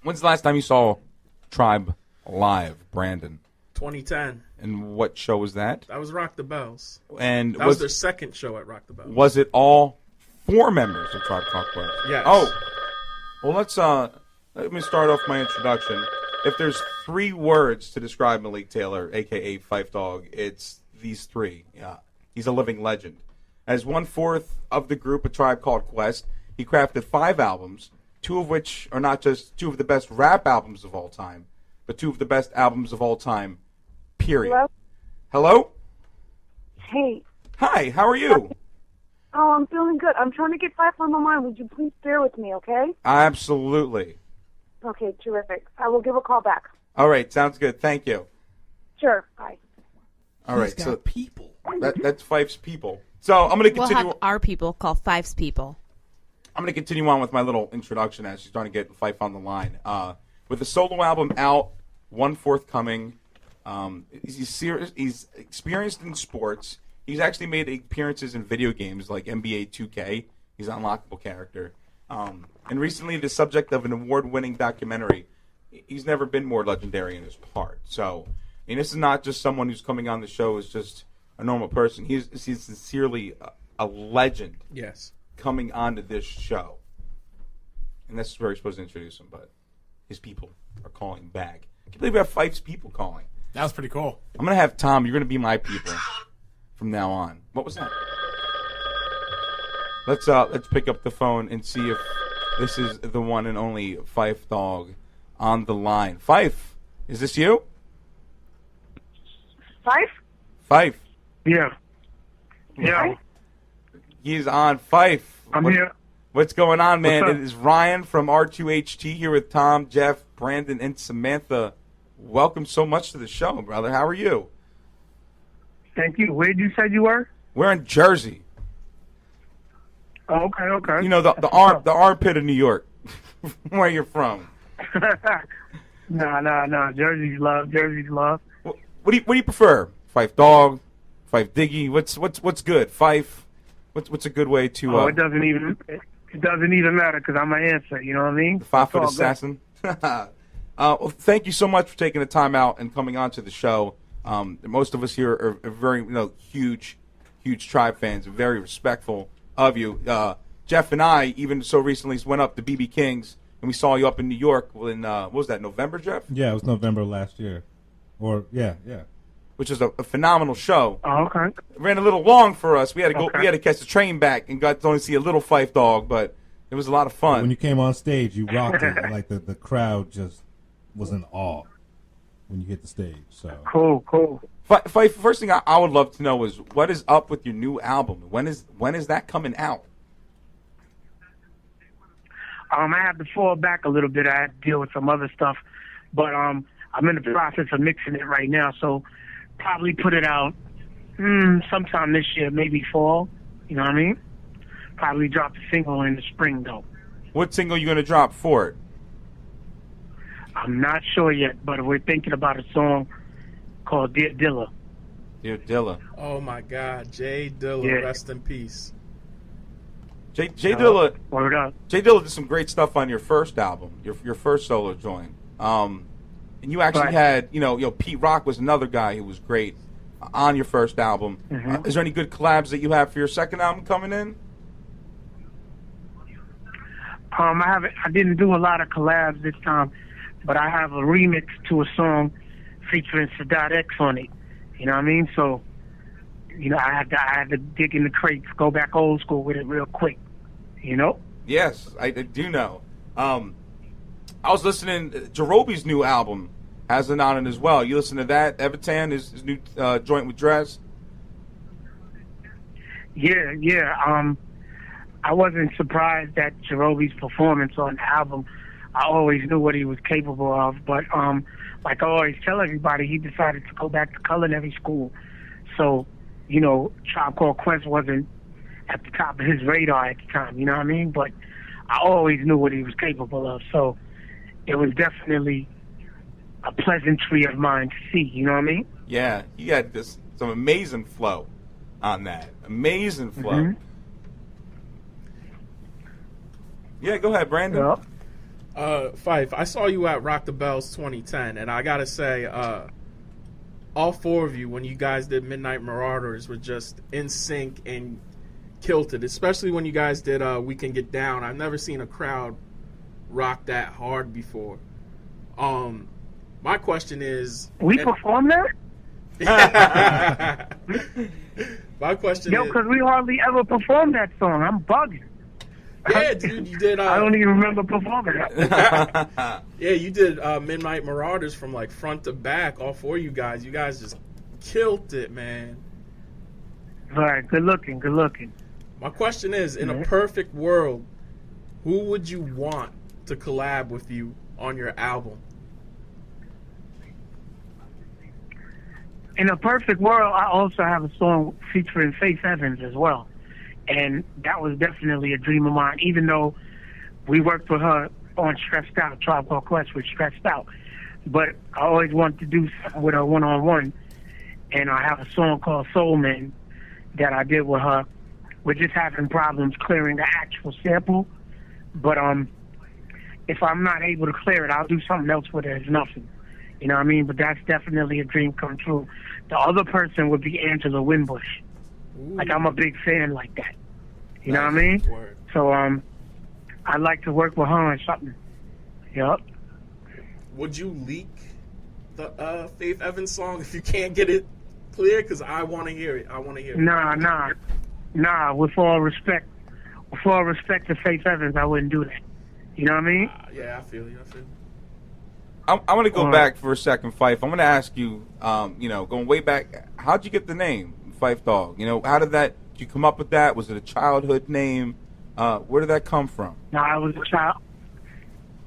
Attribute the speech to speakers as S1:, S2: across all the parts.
S1: When's the last time you saw Tribe live, Brandon?
S2: 2010.
S1: And what show was that?
S2: That was Rock the Bells.
S1: And
S2: that was their second show at Rock the Bells.
S1: Was it all 4 members of Tribe Called Quest?
S2: Yes.
S1: Oh, well, let me start off my introduction. If there's 3 words to describe Malik Taylor, a.k.a. Phife Dawg, it's these 3. Yeah, he's a living legend. As 1/4 of the group, A Tribe Called Quest, he crafted 5 albums, 2 of which are not just 2 of the best rap albums of all time, but 2 of the best albums of all time, period.
S3: Hello?
S1: Hello?
S3: Hey.
S1: Hi, how are you?
S3: Oh, I'm feeling good. I'm trying to get Phife on my mind. Would you please bear with me, okay?
S1: Absolutely.
S3: Okay, terrific. I will give a call back.
S1: All right, sounds good. Thank you.
S3: Sure, bye.
S1: All right,
S4: He's got
S1: so
S4: people.
S1: that's Fife's people. So I'm going to
S5: We'll
S1: continue.
S5: have our people call Fife's people.
S1: I'm going to continue on with my little introduction as she's trying to get Phife on the line. With a solo album out, 1 forthcoming, he's experienced in sports. He's actually made appearances in video games like NBA 2K. He's an unlockable character. And recently the subject of an award-winning documentary. He's never been more legendary in his part. So, and this is not just someone who's coming on the show as just a normal person. He's sincerely a legend.
S2: Yes.
S1: Coming onto this show. And that's where we're supposed to introduce him, but his people are calling back. I can't believe we have Fife's people calling.
S4: That was pretty cool.
S1: I'm going to have Tom, you're going to be my people from now on. What was that? Let's pick up the phone and see if this is the one and only Phife Dawg on the line. Phife, is this you?
S3: Phife?
S1: Phife.
S6: Yeah. Yeah.
S1: He's on. Phife.
S6: I'm here.
S1: What's going on, man?
S6: What's up?
S1: It is Ryan from R2HT here with Tom, Jeff, Brandon, and Samantha. Welcome so much to the show, brother. How are you?
S6: Thank you. Where did you say you were?
S1: We're in Jersey.
S6: Oh, okay.
S1: You know, the armpit of New York, where you're from.
S6: No. Jersey's love.
S1: What do you prefer? Phife Dawg, Phife Diggy? What's good? Phife? What's a good way to?
S6: It doesn't even matter because I'm an answer. You know what I mean?
S1: The 5-foot assassin. Well, thank you so much for taking the time out and coming on to the show. Most of us here are very huge Tribe fans and very respectful of you. Jeff and I, even so recently, went up to BB King's and we saw you up in New York in what was that, November, Jeff?
S7: Yeah, it was November last year. Yeah.
S1: Which is a phenomenal show.
S6: Oh, okay.
S1: It ran a little long for us. We had to go.
S6: Okay.
S1: We had to catch the train back and got to only see a little Phife Dawg, but it was a lot of fun.
S7: When you came on stage, you rocked it. Like the crowd just was in awe when you hit the stage. So
S6: cool.
S1: Phife, first thing I would love to know is what is up with your new album? When is that coming out?
S6: I had to fall back a little bit. I had to deal with some other stuff, but I'm in the process of mixing it right now. So probably put it out sometime this year, maybe fall. You know what I mean? Probably drop the single in the spring though.
S1: What single are you going to drop for it?
S6: I'm not sure yet, but we're thinking about a song called Dear Dilla.
S1: Dear Dilla.
S2: Oh my God, Jay Dilla,
S6: Yeah.
S2: rest in peace.
S1: Jay Dilla.
S6: Word up.
S1: Jay Dilla did some great stuff on your first album, your first solo joint. And you actually
S6: Right.
S1: had, Pete Rock was another guy who was great on your first album.
S6: Mhm.
S1: Is there any good collabs that you have for your second album coming in?
S6: I didn't do a lot of collabs this time, but I have a remix to a song featuring Sadat X on it. You know what I mean? So, I had to dig in the crates, go back old school with it real quick. You know?
S1: Yes, I do know. I was listening. Jerobe's new album has it on it as well. You listen to that? Evitan, his new joint with Dress?
S6: Yeah. I wasn't surprised at Jerobe's performance on the album. I always knew what he was capable of, but like I always tell everybody, he decided to go back to culinary school. So, Tribe Called Quest wasn't at the top of his radar at the time, you know what I mean? But I always knew what he was capable of, so it was definitely a pleasantry of mine to see, you know what I mean?
S1: Yeah, he had some amazing flow on that. Amazing flow.
S6: Mhm.
S1: Yeah, go ahead, Brandon.
S6: Yeah.
S2: Phife, I saw you at Rock the Bells 2010, and I gotta say, all four of you, when you guys did Midnight Marauders, were just in sync and killed it. Especially when you guys did We Can Get Down. I've never seen a crowd rock that hard before. My question is,
S6: We performed that?
S2: my question
S6: Yo,
S2: is,
S6: because we hardly ever performed that song. I'm bugging.
S2: yeah, dude, you did.
S6: I don't even remember performing that.
S2: Yeah, you did Midnight Marauders from like front to back. All four of you guys. You guys just killed it, man.
S6: All right, good looking, good looking.
S2: My question is, in a perfect world, who would you want to collab with you on your album?
S6: In a perfect world, I also have a song featuring Faith Evans as well. And that was definitely a dream of mine, even though we worked with her on Stressed Out, Tribe Called Quest with Stressed Out. But I always wanted to do something with her one-on-one. And I have a song called Soul Man that I did with her. We're just having problems clearing the actual sample. But if I'm not able to clear it, I'll do something else with it. It's nothing. You know what I mean? But that's definitely a dream come true. The other person would be Angela Winbush.
S2: Ooh.
S6: Like, I'm a big fan like that. You know what I mean?
S2: Word.
S6: So, I'd like to work with her on something. Yup.
S2: Would you leak the Faith Evans song if you can't get it clear? Because I want to hear it. I want to hear it.
S6: Nah. With all respect to Faith Evans, I wouldn't do that. You know what I mean?
S2: Yeah, I feel you.
S1: I'm going to go back for a second, Phife. I'm going to ask you, going way back, how'd you get the name Phife Dawg? How did you come up with that? Was it a childhood name? Where did that come from?
S6: No, it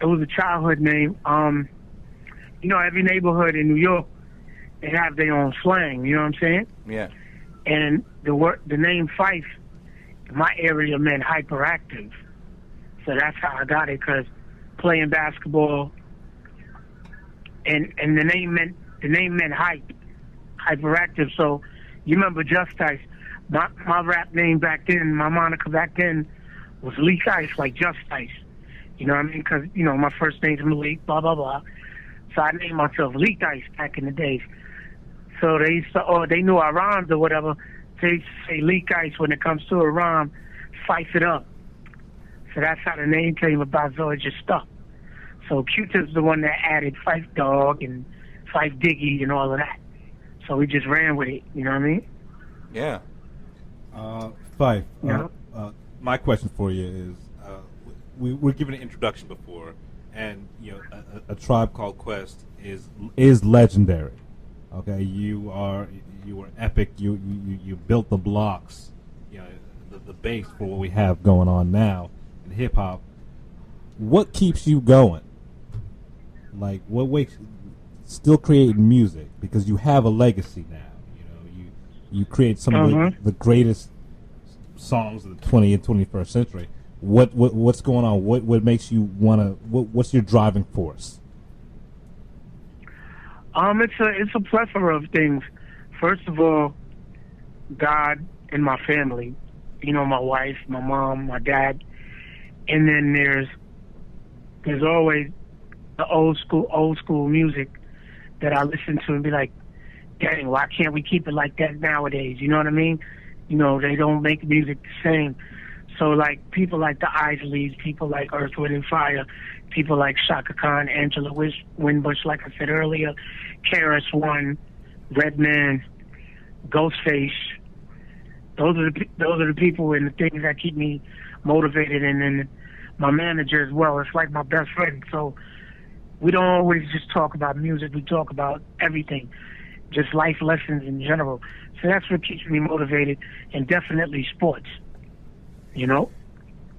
S6: was a childhood name. Every neighborhood in New York, they have their own slang. You know what I'm saying?
S1: Yeah.
S6: And the name Phife, in my area meant hyperactive. So that's how I got it, because playing basketball, and the name meant hyperactive. So you remember Justice? My rap name back then, my moniker back then was Leak Ice, like Justice. You know what I mean? Because my first name's Malik, blah blah blah. So I named myself Leak Ice back in the days. So they used to, or they knew I rhymed or whatever. They used to say Leak Ice when it comes to a rhyme, Phife it up. So that's how the name came about. So it just stuck. So Q-Tip's the one that added Phife Dawg and Phife Diggy and all of that. So we just ran with it. You know what I mean?
S1: Yeah.
S7: Phife,
S6: Yeah.
S7: my question for you is, we were given an introduction before, and a Tribe Called Quest is legendary. Okay, you were epic. You built the blocks, the base for what we have going on now in hip hop. What keeps you going? Like, what makes still creating music? Because you have a legacy now. You create some of the greatest songs of the 20th and 21st century. What's going on? What makes you wanna? What's your driving force?
S6: It's a plethora of things. First of all, God and my family. My wife, my mom, my dad, and then there's always the old school music that I listen to and be like, dang, why can't we keep it like that nowadays? You know what I mean? They don't make music the same. So, like, people like the Isleys, people like Earth, Wind and Fire, people like Shaka Khan, Angela Winbush, like I said earlier, KRS-One, Redman, Ghostface. Those are the people and the things that keep me motivated. And then my manager as well. It's like my best friend. So we don't always just talk about music. We talk about everything, just life lessons in general. So that's what keeps me motivated, and definitely sports.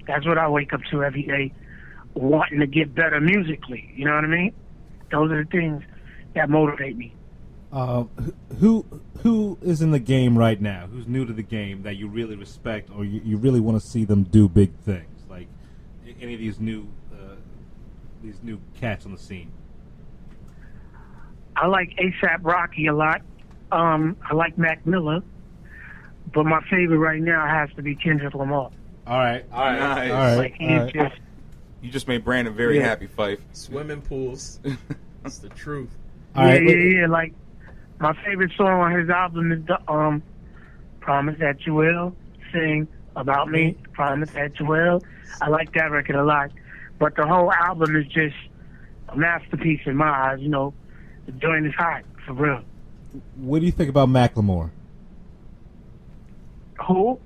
S6: That's what I wake up to every day, wanting to get better musically. You know what I mean? Those are the things that motivate me.
S7: Who is in the game right now? Who's new to the game that you really respect, or you really want to see them do big things? Like any of these new cats on the scene.
S6: I like A$AP Rocky a lot. I like Mac Miller, but my favorite right now has to be Kendrick Lamar.
S7: All right.
S1: Nice.
S7: All right.
S6: Like, he's just
S1: You just made Brandon very happy, Phife.
S2: Swimming pools. That's the truth.
S6: Yeah. Like, my favorite song on his album is the Promise That You Will Sing About Me. Promise That You Will. I like that record a lot. But the whole album is just a masterpiece in my eyes. You know, the joint is hot, for real.
S7: What do you think about Macklemore?
S6: Who?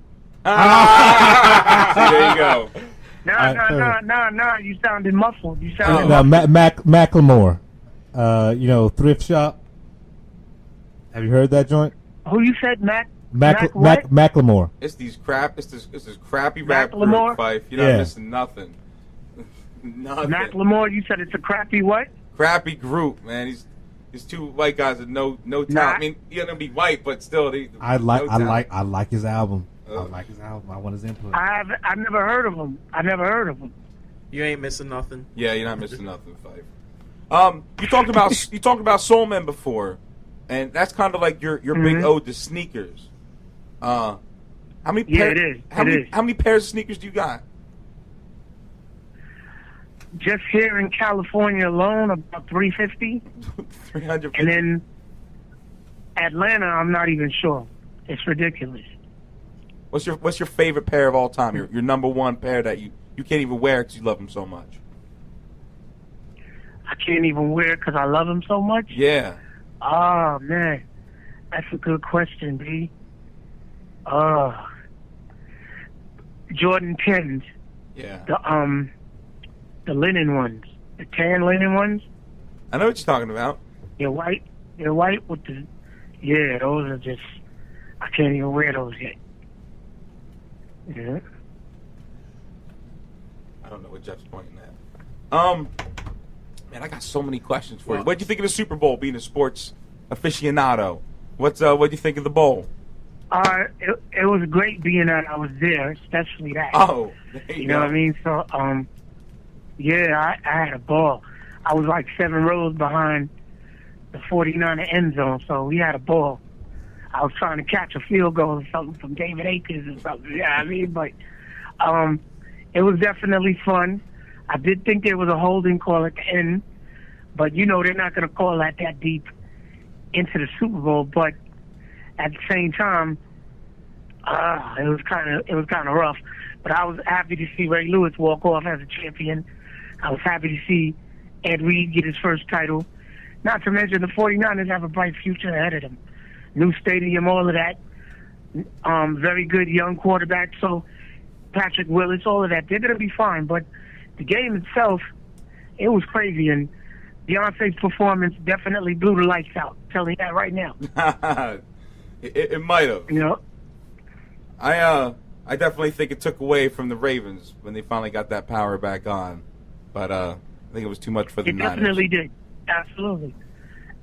S1: See, there you go.
S6: Nah. You sounded muffled. You sounded
S7: Macklemore. Thrift shop. Have you heard that joint?
S6: Who you said, Mac?
S7: Macklemore.
S1: It's this crappy rap group,
S6: Macklemore?
S1: Phife. You're not missing nothing. Nothing.
S6: Macklemore, you said it's a crappy what?
S1: Crappy group, man. These two white guys with no talent. I mean, you're gonna be white, but still,
S7: I like his album. I like his album. I want his input.
S6: I've never heard of him.
S2: You ain't missing nothing.
S1: Yeah, you're not missing nothing, Phife. You talked about Soul Men before, and that's kind of like your big ode to sneakers. How many?
S6: It is.
S1: How many pairs of sneakers do you got?
S6: Just here in California alone, about 350.
S1: 350.
S6: And then Atlanta, I'm not even sure. It's ridiculous.
S1: What's your favorite pair of all time? Your number one pair that you can't even wear because you love them so much.
S6: I can't even wear it because I love them so much?
S1: Yeah.
S6: Oh, man. That's a good question, B. Jordan 10s.
S1: Yeah.
S6: The linen ones. The tan linen ones.
S1: I know what you're talking about.
S6: They're white. They're white with the... Yeah, those are just... I can't even wear those yet. Yeah.
S1: I don't know what Jeff's pointing at. Man, I got so many questions for you. What do you think of the Super Bowl? Being a sports aficionado, what do you think of the bowl?
S6: It was great being that I was there, especially that.
S1: Oh, there you
S6: know
S1: go.
S6: what I mean? So, I had a ball. I was like 7 rows behind the 49er end zone, so we had a ball. I was trying to catch a field goal or something from David Akers or something. Yeah, I mean, but it was definitely fun. I did think there was a holding call at the end, but they're not going to call that deep into the Super Bowl. But at the same time, it was kind of rough. But I was happy to see Ray Lewis walk off as a champion. I was happy to see Ed Reed get his first title. Not to mention the 49ers have a bright future ahead of them. New stadium, all of that. Very good young quarterback. So Patrick Willis, all of that. They're going to be fine. But the game itself, it was crazy. And Beyonce's performance definitely blew the lights out. I'm telling you that right now.
S1: it might have. I definitely think it took away from the Ravens when they finally got that power back on. But I think it was too much for the Niners.
S6: It definitely did.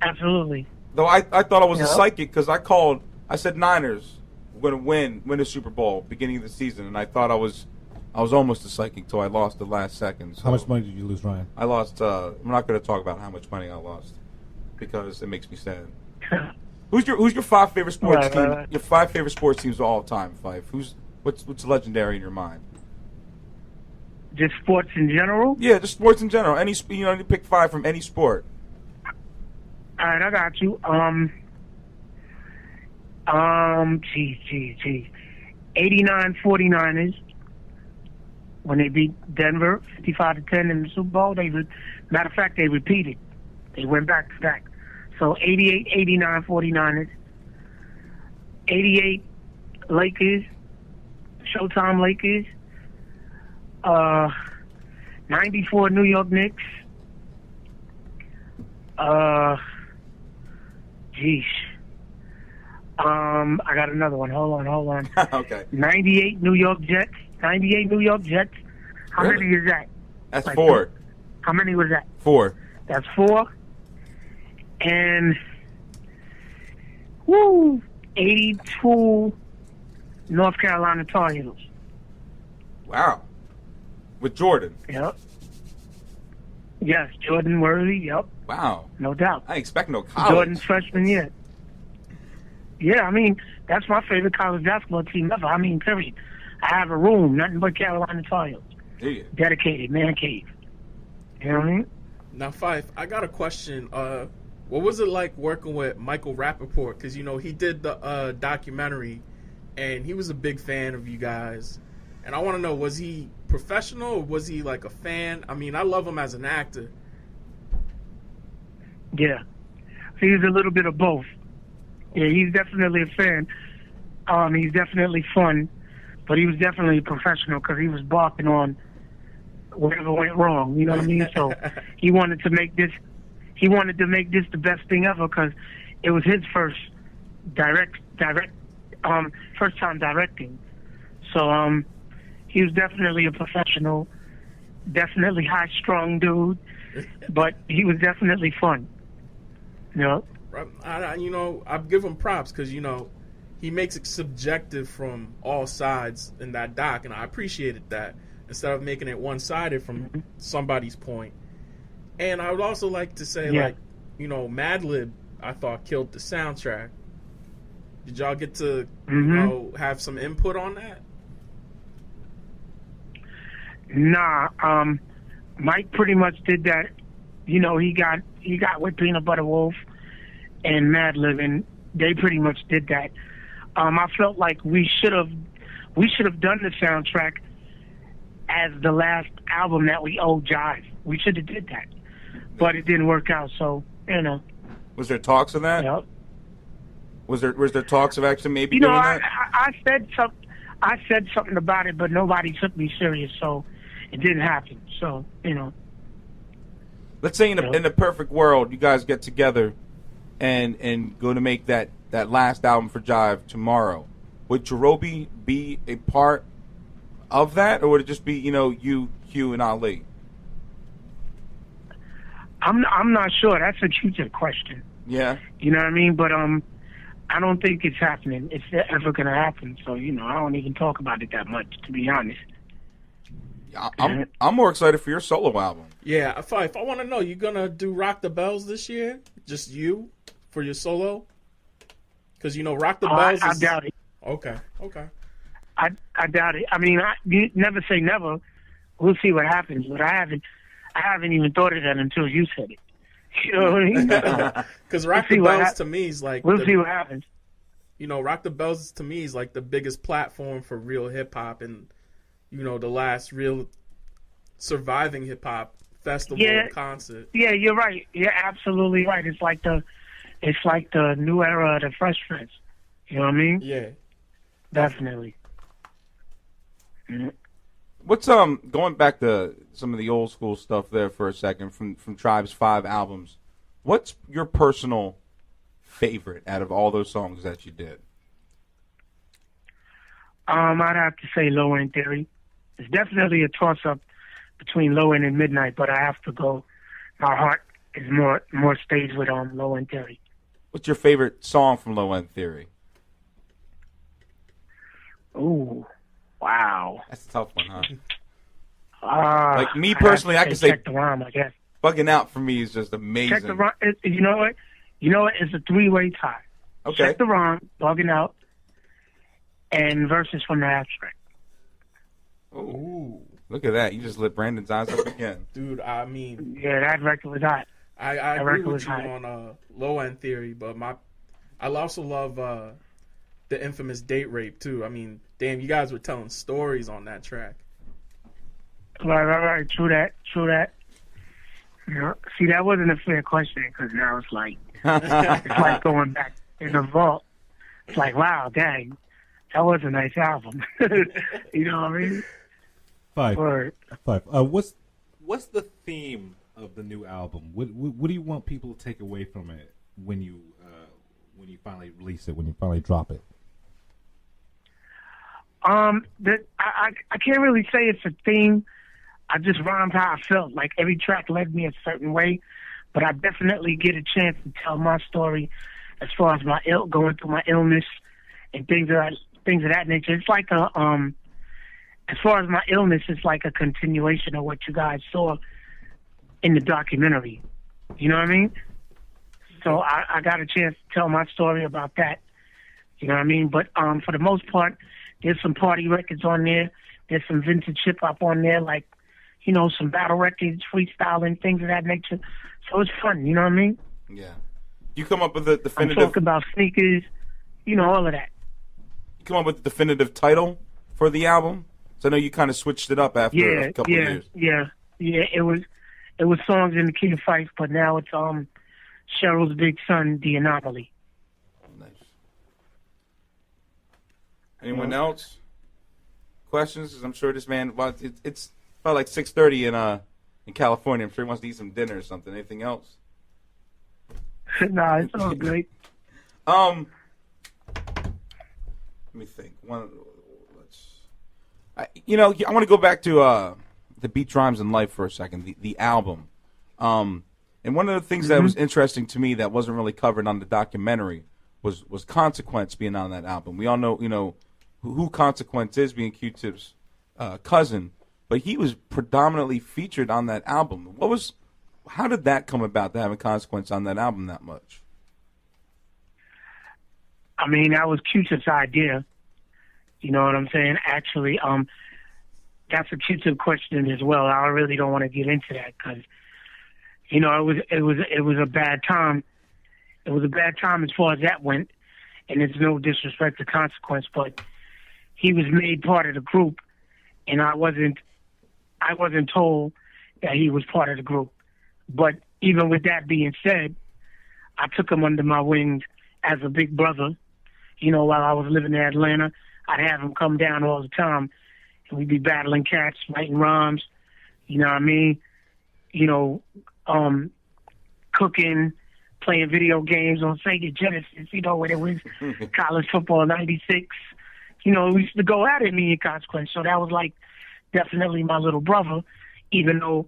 S6: Absolutely.
S1: Though I thought I was a psychic because I said Niners were going to win the Super Bowl beginning of the season, and I thought I was almost a psychic until I lost the last second. So
S7: how much money did you lose, Ryan?
S1: I lost. I'm not going to talk about how much money I lost because it makes me sad. Who's your 5 favorite sports team? Your 5 favorite sports teams of all time, Phife. What's legendary in your mind?
S6: Just sports in general?
S1: Yeah, just sports in general. You pick 5 from any sport.
S6: All right, I got you. Geez. 89 49ers when they beat Denver 55-10 in the Super Bowl. Matter of fact, they repeated. They went back to back. So 88, 89 49ers. 88 Lakers, Showtime Lakers. 94 New York Knicks. I got another one. Hold on.
S1: Okay.
S6: 98 New York Jets. How
S1: Really?
S6: many is that?
S1: That's 4.
S6: How many was that?
S1: 4.
S6: That's 4. And 82 North Carolina Tar Heels.
S1: Wow. With Jordan.
S6: Yep. Yes, Jordan Worthy. Yep.
S1: Wow.
S6: No doubt.
S1: I expect no college.
S6: Jordan's freshman year. Yeah, I mean, that's my favorite college basketball team ever. I mean, period. I have a room, nothing but Carolina Tar Heels. dedicated man cave. You know what I mean?
S2: Now, Phife, I got a question. What was it like working with Michael Rappaport? Because, you know, he did the documentary, and he was a big fan of you guys. And I want to know, was he professional or was he like a fan? I mean, I love him as an actor.
S6: Yeah. He's a little bit of both. Yeah, he's definitely a fan. He's definitely fun, but he was definitely a professional because he was barking on whatever went wrong. You know what I mean? So he wanted to make this the best thing ever because it was his first first time directing. So he was definitely a professional, definitely high strung dude, but he was definitely fun. You know?
S2: I give him props because, you know, he makes it subjective from all sides in that doc, and I appreciated that instead of making it one-sided from somebody's point. And I would also like to say, like, you know, Madlib, I thought, killed the soundtrack. Did y'all get to, you know, have some input on that?
S6: Nah, Mike pretty much did that. You know, he got with Peanut Butter Wolf and Madlib, and they pretty much did that. I felt like we should have done the soundtrack as the last album that we owed Jive. We should have did that, but it didn't work out. So, you know.
S1: Was there talks of that?
S6: Yep.
S1: Was there talks of actually maybe
S6: you know,
S1: doing that?
S6: I said something about it, but nobody took me serious, so it didn't happen. So, you know.
S1: Let's say in the perfect world, you guys get together and go to make that last album for Jive tomorrow. Would Jerobi be a part of that, or would it just be, you know, you, Q, and Ali?
S6: I'm not sure. That's a future question.
S1: Yeah.
S6: You know what I mean? But I don't think it's happening. It's ever going to happen. So, you know, I don't even talk about it that much, to be honest.
S1: I'm more excited for your solo album.
S2: Yeah, Phife, I want to know, you gonna do Rock the Bells this year? Just you for your solo? Because, you know, Rock the Bells
S6: I doubt it.
S2: Okay.
S6: I doubt it. I mean, you never say never. We'll see what happens. But I haven't even thought of that until you said it. You know what I mean?
S2: Because Rock the Bells to me is like...
S6: We'll see what happens.
S2: You know, Rock the Bells to me is like the biggest platform for real hip-hop and, you know, the last real surviving hip-hop festival concert. Yeah, you're right. You're absolutely right. It's like the new era of the Fresh Prince. You know what I mean? Yeah. Definitely. Mm-hmm.
S1: What's going back to some of the old school stuff there for a second from Tribe's 5 albums? What's your personal favorite out of all those songs that you did?
S6: I'd have to say Low End Theory. It's definitely a toss up between Low End and Midnight, but I have to go. My heart is more stays with Low End Theory.
S1: What's your favorite song from Low End Theory?
S6: Ooh. Wow.
S1: That's a tough one, huh? Like me personally, I can say
S6: Check the Rhyme, I guess.
S1: Bugging Out for me is just amazing.
S6: Check the Rhyme. You know what? It's a 3-way tie.
S1: Okay.
S6: Check the Rhyme, Bugging Out, and Verses from the Abstract.
S1: Ooh. Look at that. You just lit Brandon's eyes up again.
S2: Dude, I mean...
S6: Yeah, that record was hot.
S2: I agree with you on Low End Theory, but I also love the infamous Date Rape, too. I mean, damn, you guys were telling stories on that track.
S6: Right. True that. You know, see, that wasn't a fair question because now it's like going back in the vault. It's like, wow, dang, that was a nice album. You know what I mean?
S7: Phife. What's the theme of the new album? What do you want people to take away from it when you finally release it, when you finally drop it?
S6: I can't really say it's a theme. I just rhymed how I felt. Like every track led me a certain way, but I definitely get a chance to tell my story as far as my going through my illness and things of that nature. It's like as far as my illness, it's like a continuation of what you guys saw in the documentary. You know what I mean? So I got a chance to tell my story about that. You know what I mean? But for the most part, there's some party records on there There's some vintage hip hop on there, like, you know, some battle records, freestyling, things of that nature. So it's fun, you know what I mean?
S1: Yeah. You come up with a
S6: I'm
S1: definitive.
S6: talking about sneakers, you know, all of that.
S1: You come up with a definitive title for the album. So I know you kind of switched it up after a couple of years.
S6: Yeah. It was songs in the key of Phife, but now it's Cheryl's big son, The Anomaly.
S1: Nice. Anyone else? Questions? 'Cause I'm sure this man. Well, it's about like 6:30 in California. I'm sure he wants to eat some dinner or something. Anything else?
S6: Nah, it's all good.
S1: Let me think. I want to go back to the Beats, Rhymes, and Life for a second. The album. And one of the things that was interesting to me that wasn't really covered on the documentary was Consequence being on that album. We all know, who Consequence is, being Q-Tip's cousin, but he was predominantly featured on that album. How did that come about, to having Consequence on that album that much?
S6: I mean, that was Q-Tip's idea. You know what I'm saying? Actually, that's a Q-Tip question as well. I really don't want to get into that because, you know, it was a bad time. It was a bad time as far as that went, and it's no disrespect to Consequence, but he was made part of the group, and I wasn't told that he was part of the group. But even with that being said, I took him under my wings as a big brother. You know, while I was living in Atlanta, I'd have him come down all the time, and we'd be battling cats, writing rhymes, you know what I mean? You know, cooking, playing video games on Sega Genesis, you know, when it was college football 96. You know, we used to go at it, me and Consequence. So that was like definitely my little brother, even though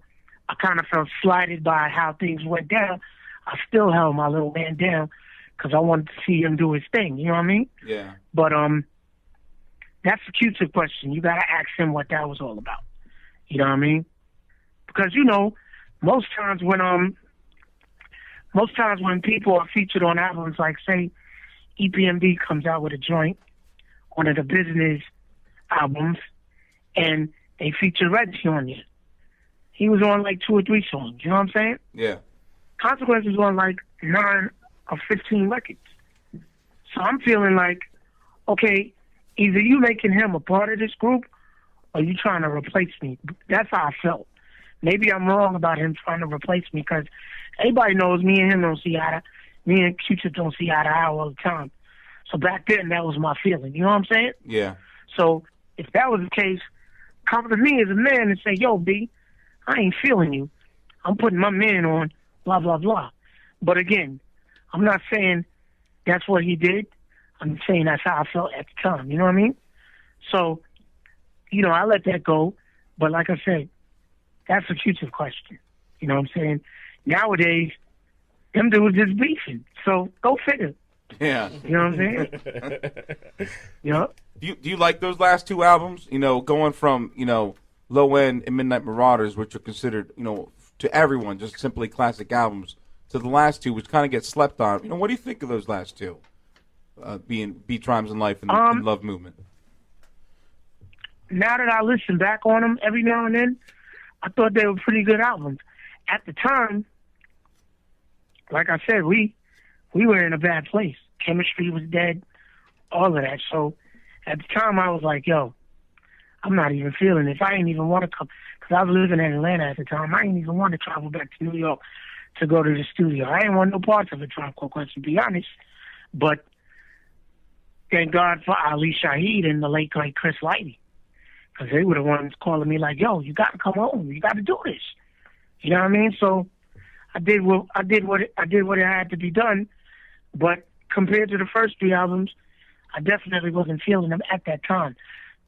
S6: I kind of felt slighted by how things went down. I still held my little man down because I wanted to see him do his thing. You know what I mean?
S1: Yeah.
S6: But that's a Q-Tip question. You got to ask him what that was all about. You know what I mean? Because, you know, most times when people are featured on albums, like say EPMD comes out with a joint, one of the business albums, and they feature Reggie on it. He was on like 2 or 3 songs. You know what I'm saying?
S1: Yeah.
S6: Consequence was on like 9 or 15 records. So I'm feeling like, okay, either you making him a part of this group or you trying to replace me. That's how I felt. Maybe I'm wrong about him trying to replace me because everybody knows me and him don't see eye to, me and Q-Tip don't see eye to eye all the time. So back then, that was my feeling. You know what I'm saying?
S1: Yeah.
S6: So if that was the case, come to me as a man and say, yo, B, I ain't feeling you. I'm putting my man on, blah, blah, blah. But again, I'm not saying that's what he did. I'm saying that's how I felt at the time. You know what I mean? So, you know, I let that go. But like I said, that's a Q-Tip question. You know what I'm saying? Nowadays, them dudes is beefing. So go figure.
S1: Yeah.
S6: You know what I'm saying? You know?
S1: Do you like those last 2 albums? You know, going from, you know, Low End and Midnight Marauders, which are considered, you know, to everyone, just simply classic albums, to the last 2, which kind of get slept on. You know, what do you think of those last 2? Being Beats, Rhymes, and Life and Love Movement.
S6: Now that I listen back on them every now and then, I thought they were pretty good albums. At the time, like I said, we were in a bad place. Chemistry was dead, all of that. So at the time, I was like, yo, I'm not even feeling it. I didn't even want to come, because I was living in Atlanta at the time. I didn't even want to travel back to New York to go to the studio. I didn't want no parts of a Tribe Called Quest, to be honest. But thank God for Ali Shaheed and the late great Chris Lighty, because they were the ones calling me like, yo, you got to come home. You got to do this. You know what I mean? So I did what it had to be done. But compared to the first 3 albums, I definitely wasn't feeling them at that time.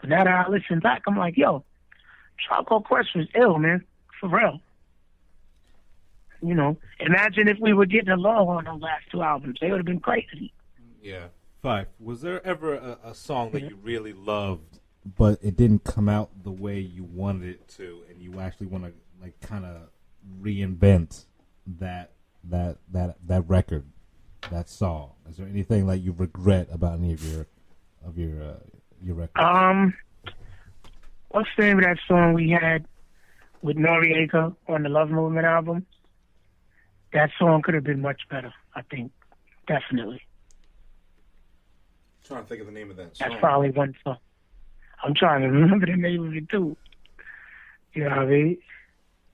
S6: But now that I listen back, I'm like, yo, Tribe Called Quest was ill, man. For real. You know, imagine if we were getting along on those last 2 albums. They would have been crazy.
S7: Yeah. Phife, was there ever a song that you really loved, but it didn't come out the way you wanted it to, and you actually want to like kind of reinvent that record, that song? Is there anything that you regret about any of your records?
S6: what's the name of that song we had with Noriega on the Love Movement album? That song could have been much better, I think. Definitely.
S1: I'm trying to think of the name of that song.
S6: That's probably one song. I'm trying to remember the name of it too. You know what I mean?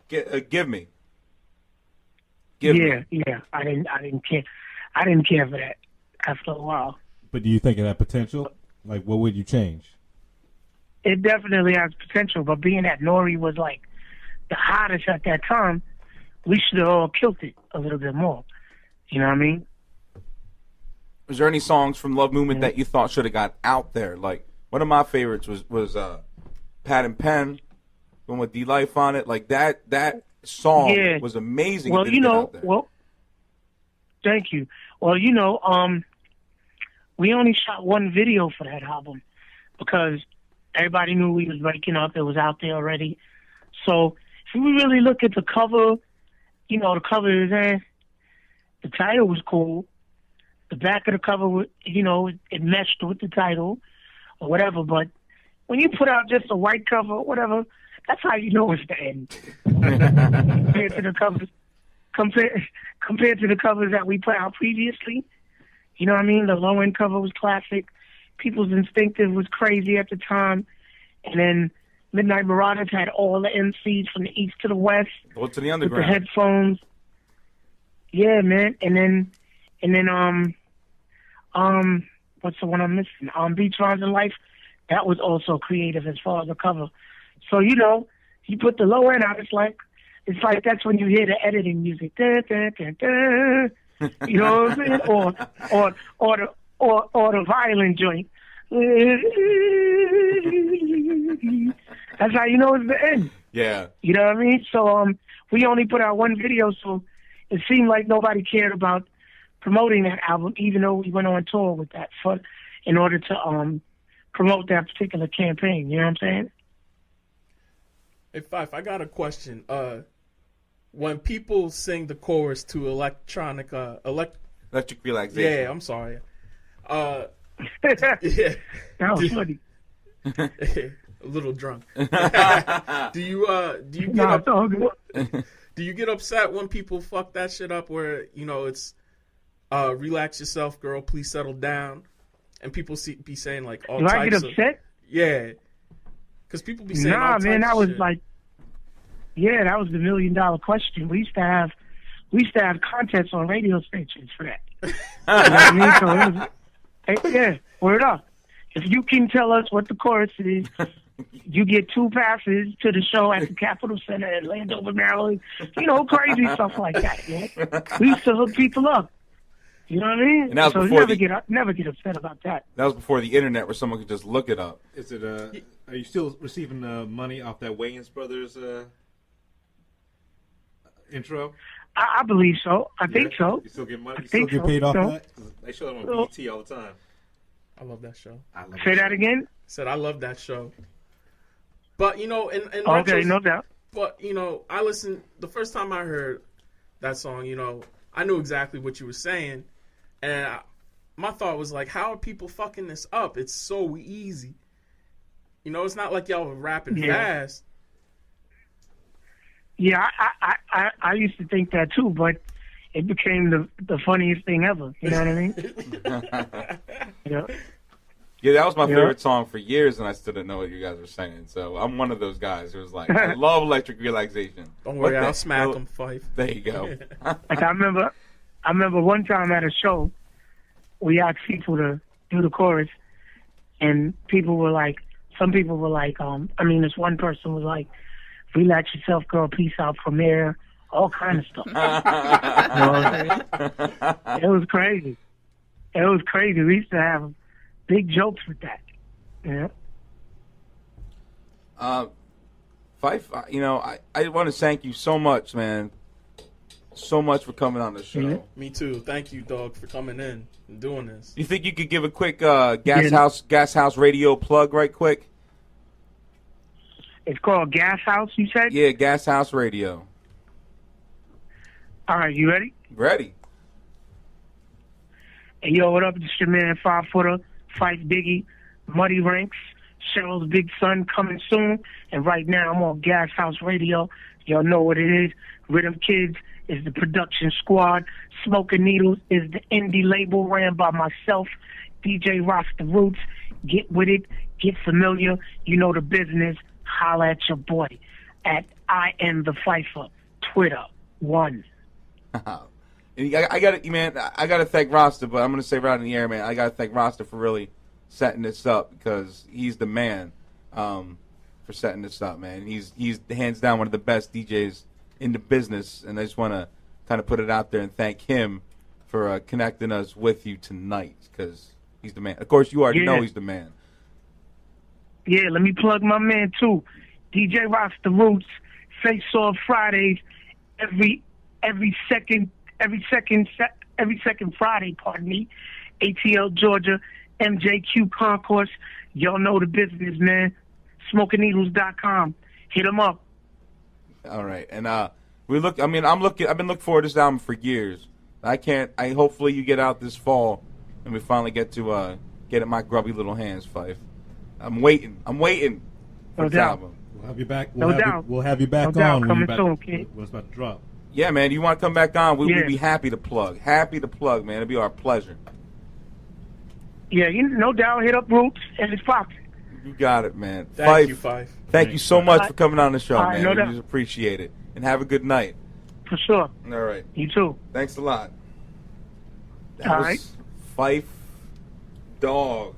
S1: Give me.
S6: Yeah. I didn't care for that after a while.
S7: But do you think it had potential? Like, what would you change?
S6: It definitely has potential, but being that Nori was like the hottest at that time, we should have all killed it a little bit more. You know what I mean?
S1: Was there any songs from Love Movement that you thought should have got out there? Like, one of my favorites was Pat and Pen, one with D-Life on it. Like, that song was amazing.
S6: Well, you know, thank you. Well, you know, we only shot one video for that album because everybody knew we was breaking up. It was out there already. So if we really look at the cover, you know, the cover is the title was cool. The back of the cover, you know, it meshed with the title or whatever. But when you put out just a white cover or whatever, that's how you know it's the end. compared to the covers, compared to the covers that we put out previously. You know what I mean? The low end cover was classic. People's Instinctive was crazy at the time. And then Midnight Marauders had all the MCs from the east to the west.
S1: Go to the underground.
S6: With the headphones. Yeah, man. And then what's the one I'm missing? Beach Rhymes in Life. That was also creative as far as the cover. So, you know, you put the low end out, it's like that's when you hear the editing music. Da, da, da, da. You know what I'm saying? Or the violin joint. That's how you know it's the end.
S1: Yeah.
S6: You know what I mean? So we only put out one video, so it seemed like nobody cared about promoting that album, even though we went on tour with that in order to promote that particular campaign. You know what I'm saying?
S2: Hey, Phife, I got a question. When people sing the chorus to Electric
S1: Relaxation.
S2: Yeah, I'm sorry. Yeah.
S6: That was funny.
S2: A little drunk. Do you get upset when people fuck that shit up where, you know, it's relax yourself, girl, please settle down, and people be saying like all types of...
S6: Do I get upset?
S2: Yeah. Because people be saying all types
S6: man, that
S2: of
S6: was
S2: shit.
S6: like... Yeah, that was the $1 million question. We used to have contests on radio stations for that. You know what I mean? So it was, yeah, word up. If you can tell us what the chorus is, you get 2 passes to the show at the Capitol Center in Landover, Maryland. You know, crazy stuff like that, man. We used to hook people up. You know what I mean?
S1: And that was
S6: so
S1: before
S6: never get upset about that.
S1: That was before the internet where someone could just look it up.
S7: Is it? Are you still receiving money off that Wayans Brothers intro?
S6: I believe so. I think so.
S7: You still get money? You
S6: still
S7: get paid off that? 'Cause they show them on BET all the time.
S2: I love that show.
S6: Say that again?
S2: Said I love that show. But, you know, in
S6: okay, no doubt.
S2: But, you know, I listened, the first time I heard that song, you know, I knew exactly what you were saying. And my thought was like, how are people fucking this up? It's so easy. You know, it's not like y'all were rapping fast.
S6: Yeah, I used to think that too, but it became the funniest thing ever. You know what I mean? Yeah.
S1: Yeah, that was my favorite song for years, and I still didn't know what you guys were saying. So I'm one of those guys who was like, I love Electric Relaxation.
S2: Don't worry, I'll smack them, Phife.
S1: There you go.
S6: Like I remember one time at a show, we asked people to do the chorus, and some people were like, this one person was like, relax yourself, girl, peace out, premiere, all kind of stuff. You know what I'm saying? It was crazy. It was crazy. We used to have big jokes with that. Yeah.
S1: Phife, you know, I want to thank you so much, man. So much for coming on the show.
S2: Mm-hmm. Me too. Thank you, Dog, for coming in and doing this.
S1: You think you could give a quick Gashouse Radio plug right quick?
S6: It's called Gashouse, you said?
S1: Yeah, Gashouse Radio.
S6: All right, you ready?
S1: Ready.
S6: Hey, yo, what up? It's your man, 5-footer, Phife Biggie, Muddy Ranks, Cheryl's Big Son coming soon. And right now I'm on Gashouse Radio. Y'all know what it is. Rhythm Kids is the production squad. Smoking Needles is the indie label ran by myself, DJ Rasta Roots. Get with it. Get familiar. You know the business. Holla at your boy at I am the Phifer. Twitter 1.
S1: I got to, man. I got to thank Rasta, but I'm gonna say right in the air, man. I got to thank Rasta for really setting this up because he's the man for setting this up, man. He's hands down one of the best DJs in the business, and I just want to kind of put it out there and thank him for connecting us with you tonight because he's the man. Of course, you already know he's the man.
S6: Yeah, let me plug my man too, DJ Rasta Roots. Face Off Fridays every second Friday. Pardon me. ATL Georgia, MJQ Concourse. Y'all know the business, man. SmokingNeedles.com. Hit them up.
S1: All right, and I've been looking forward to this album for years. Hopefully you get out this fall, and we finally get to get in my grubby little hands, Phife. I'm waiting for this album.
S7: We'll have you back.
S6: No doubt.
S7: We'll have you back
S6: No
S7: on
S6: doubt. Coming soon, kid.
S7: when it's about to drop.
S1: Yeah, man. You want to come back on? We'd be happy to plug. Happy to plug, man. It'd be our pleasure.
S6: Yeah, no doubt. Hit up Roots and it's popping.
S1: You got it, man.
S2: Thank you, Phife.
S1: Thank you so much for coming on the show, man.
S6: No
S1: We
S6: doubt.
S1: just appreciate it. And have a good night.
S6: For sure.
S1: All right.
S6: You too.
S1: Thanks a lot. That
S6: All
S1: was
S6: right.
S1: Phife Dawg,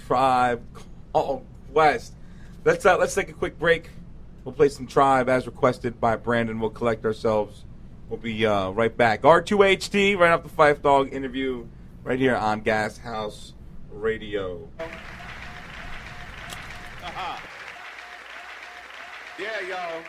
S1: Tribe Called Quest. Let's take a quick break. We'll play some Tribe as requested by Brandon. We'll collect ourselves. We'll be right back. R2HT, right off the Phife Dawg interview, right here on Gashouse Radio.
S4: Yeah, y'all.